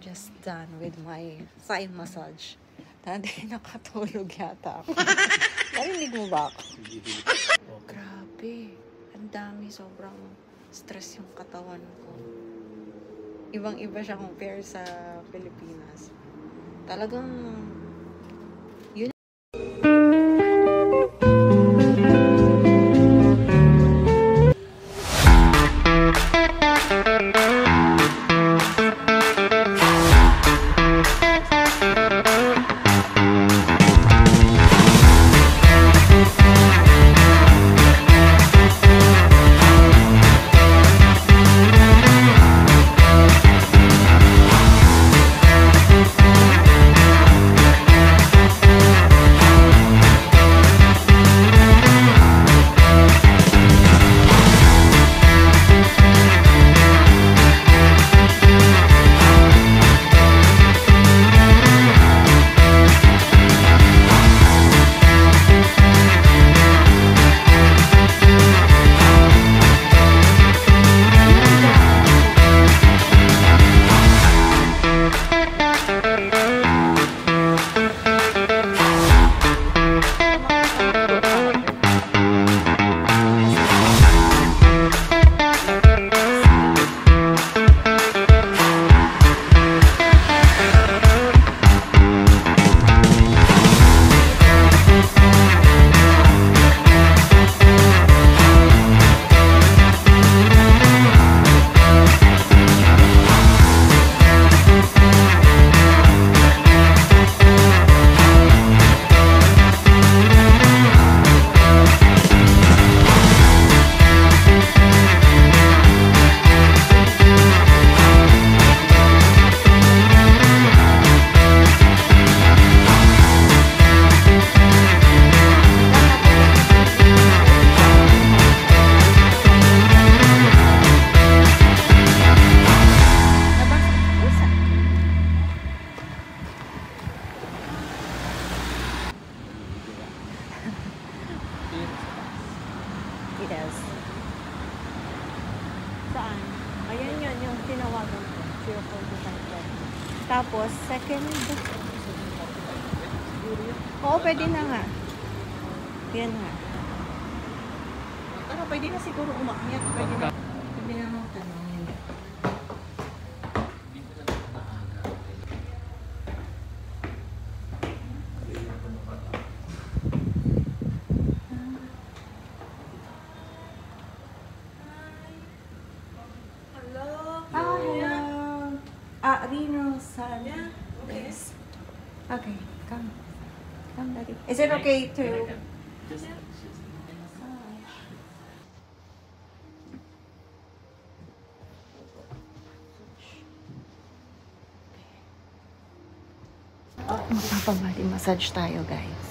Just done with my Thai massage. Dati nakatulog yata ako. Narinig mo ba ako? Grabe. Ang dami. Sobrang stress yung katawan ko. Ibang-iba siya compare sa Pilipinas. Talagang yun. Yes. Saan? Ayan yun, yung tinawagan ko. 0.25. Tapos, second. Oo, pwede na nga. Yan nga. Pero pwede na siguro umakyat. Pwede na mo tanongin. Rino San. Yeah, okay. Yes. Okay, come. Come, Daddy. Is it okay to... Magpapabody massage tayo, guys.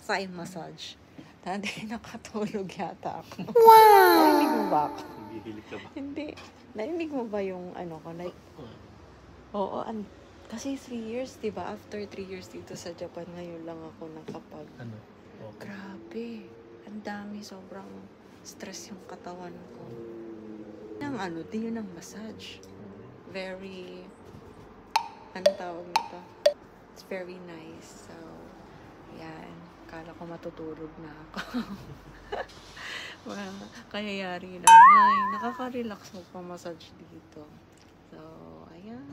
Thai massage. Dati nakatulog yata ako. Wow! Narinig mo ba ako? Hihilig ka ba? Hindi. Narinig mo ba yung ano ko? Like, oo, Kasi 3 years, di ba? After 3 years dito sa Japan, ngayon lang ako nakapag... Ano? Okay. Grabe. Ang dami. Sobrang stress yung katawan ko. Yung ano, din yun ang massage. Very... Ano tawag nito? It's very nice. So, yan. Kala ko matutulog na ako. Well, kayayari lang. Ay, nakaka-relax magpamassage dito. So, ayan.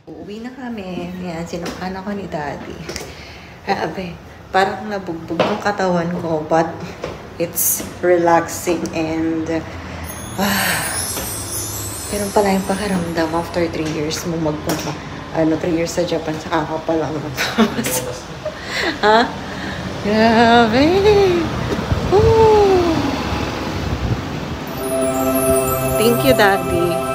Uuwi na kami. Yan, sinukhan ako ni Daddy. Grabe, parang nabugbog yung katawan ko, but it's relaxing and pero pala yung pakiramdam after 3 years mo magpunta. 3 years sa Japan, saka ka palang magpamas. Ha? Grabe! Woo! Thank you, Daddy.